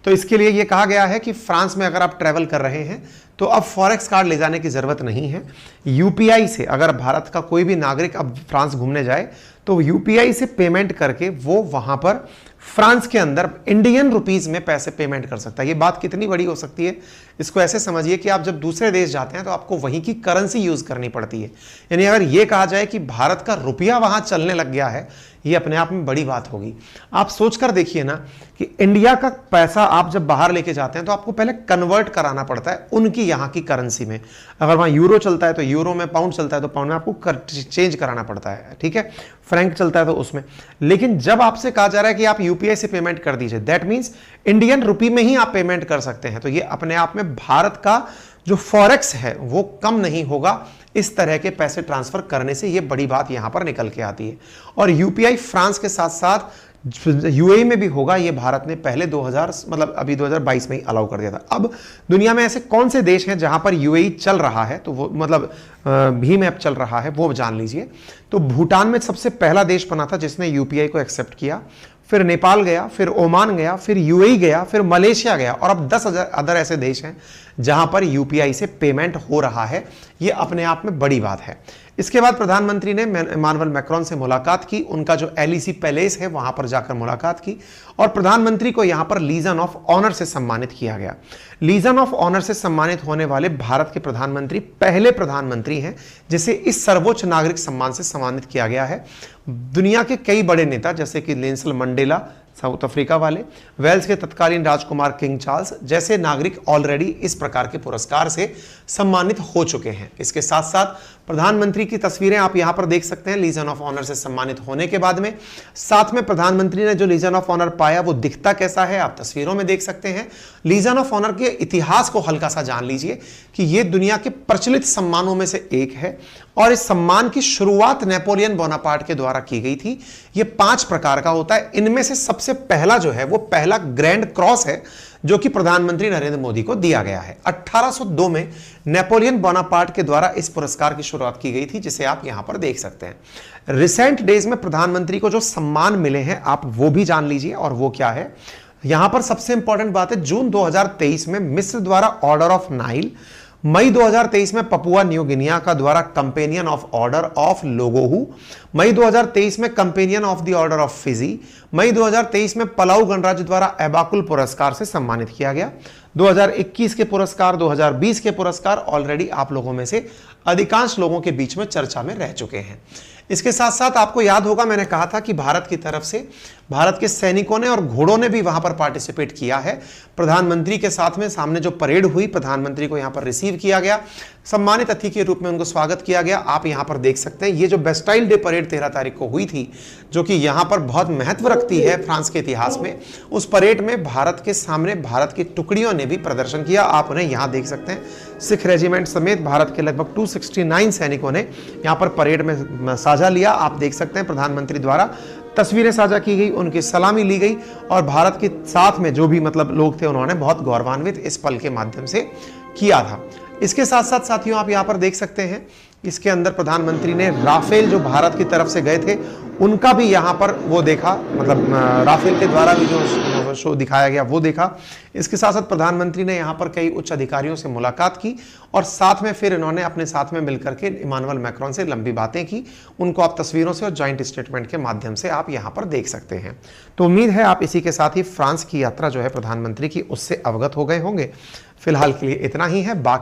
तो इसके लिए ये कहा गया है कि फ्रांस में अगर आप ट्रैवल कर रहे हैं तो अब फॉरेक्स कार्ड ले जाने की ज़रूरत नहीं है। यूपीआई से अगर भारत का कोई भी नागरिक अब फ्रांस घूमने जाए तो यूपीआई से पेमेंट करके वो वहाँ पर फ्रांस के अंदर इंडियन रुपीस में पैसे पेमेंट कर सकता है। ये बात कितनी बड़ी हो सकती है, इसको ऐसे समझिए कि आप जब दूसरे देश जाते हैं तो आपको वहीं की करेंसी यूज करनी पड़ती है। यानी अगर ये कहा जाए कि भारत का रुपया वहां चलने लग गया है, ये अपने आप में बड़ी बात होगी। आप सोचकर देखिए ना कि इंडिया का पैसा आप जब बाहर लेके जाते हैं तो आपको पहले कन्वर्ट कराना पड़ता है उनकी यहाँ की करेंसी में। अगर वहाँ यूरो चलता है तो यूरो में, पाउंड चलता है तो पाउंड में आपको चेंज कराना पड़ता है, ठीक है। फ्रैंक चलता है तो उसमें। लेकिन जब आपसे कहा जा रहा है कि आप यूपीआई से पेमेंट कर दीजिए, दैट मीन्स इंडियन रुपी में ही आप पेमेंट कर सकते हैं। तो ये अपने आप में भारत का जो फॉरेक्स है वो कम नहीं होगा इस तरह के पैसे ट्रांसफर करने से। ये बड़ी बात यहां पर निकल के आती है। और यूपीआई फ्रांस के साथ साथ यूएई में भी होगा। ये भारत ने पहले 2022 में ही अलाउ कर दिया था। अब दुनिया में ऐसे कौन से देश हैं जहां पर यूएई चल रहा है, तो वो भीम ऐप चल रहा है, वो जान लीजिए। तो भूटान में सबसे पहला देश बना था जिसने यूपीआई को एक्सेप्ट किया, फिर नेपाल गया, फिर ओमान गया, फिर यूएई गया, फिर मलेशिया गया, और अब 10 अदर ऐसे देश हैं जहां पर यूपीआई से पेमेंट हो रहा है। ये अपने आप में बड़ी बात है। इसके बाद प्रधानमंत्री ने इमानुएल मैक्रोन से मुलाकात की, उनका जो एलईसी पैलेस है वहां पर जाकर मुलाकात की, और प्रधानमंत्री को यहां पर लीजन ऑफ ऑनर से सम्मानित किया गया। लीजन ऑफ ऑनर से सम्मानित होने वाले भारत के प्रधानमंत्री पहले प्रधानमंत्री हैं जिसे इस सर्वोच्च नागरिक सम्मान से सम्मानित किया गया है। दुनिया के कई बड़े नेता जैसे कि नेल्सन मंडेला साउथ अफ्रीका वाले, वेल्स के तत्कालीन राजकुमार किंग चार्ल्स जैसे नागरिक ऑलरेडी इस प्रकार के पुरस्कार से सम्मानित हो चुके हैं। इसके साथ साथ प्रधानमंत्री की तस्वीरें आप यहां पर देख सकते हैं लीजन ऑफ ऑनर से सम्मानित होने के बाद में। साथ में प्रधानमंत्री ने जो लीजन ऑफ ऑनर पाया वो दिखता कैसा है आप तस्वीरों में देख सकते हैं। लीजन ऑफ ऑनर के इतिहास को हल्का सा जान लीजिए कि ये दुनिया के प्रचलित सम्मानों में से एक है, और इस सम्मान की शुरुआत नेपोलियन बोनापार्ट के द्वारा की गई थी। ये 5 प्रकार का होता है। इनमें से सबसे पहला जो है वो पहला ग्रैंड क्रॉस है जो कि प्रधानमंत्री नरेंद्र मोदी को दिया गया है। 1802 में नेपोलियन बोनापार्ट के द्वारा इस पुरस्कार की शुरुआत की गई थी, जिसे आप यहां पर देख सकते हैं। रिसेंट डेज में प्रधानमंत्री को जो सम्मान मिले हैं आप वो भी जान लीजिए, और वो क्या है। यहां पर सबसे इंपॉर्टेंट बात है, जून 2023 में मिस्र द्वारा ऑर्डर ऑफ नाइल, मई 2023 में पपुआ न्यू गिनिया का द्वारा companion of order of Logohu, मई 2023 में companion of the order of Fiji, मई 2023 में पलाऊ गणराज्य द्वारा एबाकुल पुरस्कार से सम्मानित किया गया। 2021 के पुरस्कार, 2020 के पुरस्कार ऑलरेडी आप लोगों में से अधिकांश लोगों के बीच में चर्चा में रह चुके हैं। इसके साथ साथ आपको याद होगा मैंने कहा था कि भारत की तरफ से भारत के सैनिकों ने और घोड़ों ने भी वहां पर पार्टिसिपेट किया है। प्रधानमंत्री के साथ में सामने जो परेड हुई, प्रधानमंत्री को यहां पर रिसीव किया गया, सम्मानित अतिथि के रूप में उनको स्वागत किया गया। आप यहां पर देख सकते हैं ये जो बेस्टाइल डे परेड 13 तारीख को हुई थी, जो कि यहां पर बहुत महत्व रखती है फ्रांस के इतिहास में, उस परेड में भारत के सामने भारत की टुकड़ियों ने भी प्रदर्शन किया। आप उन्हें यहां देख सकते हैं। सिख रेजिमेंट समेत भारत के लगभग 269 सैनिकों ने यहां पर परेड में साझा लिया। आप देख सकते हैं प्रधानमंत्री द्वारा तस्वीरें साझा की गई, उनकी सलामी ली गई, और भारत के साथ में जो भी लोग थे उन्होंने बहुत गौरवान्वित इस पल के माध्यम से किया था। इसके साथ साथ साथियों आप यहां पर देख सकते हैं, इसके अंदर प्रधानमंत्री ने राफेल जो भारत की तरफ से गए थे उनका भी यहां पर वो देखा, राफेल के द्वारा भी जो शो दिखाया गया वो देखा। इसके साथ साथ प्रधानमंत्री ने यहां पर कई उच्च अधिकारियों से मुलाकात की, और साथ में फिर इन्होंने अपने साथ में मिलकर के इमानुएल मैक्रोन से लंबी बातें की। उनको आप तस्वीरों से और जॉइंट स्टेटमेंट के माध्यम से आप यहां पर देख सकते हैं। तो उम्मीद है आप इसी के साथ ही फ्रांस की यात्रा जो है प्रधानमंत्री की उससे अवगत हो गए होंगे। फिलहाल के लिए इतना ही है। बाकी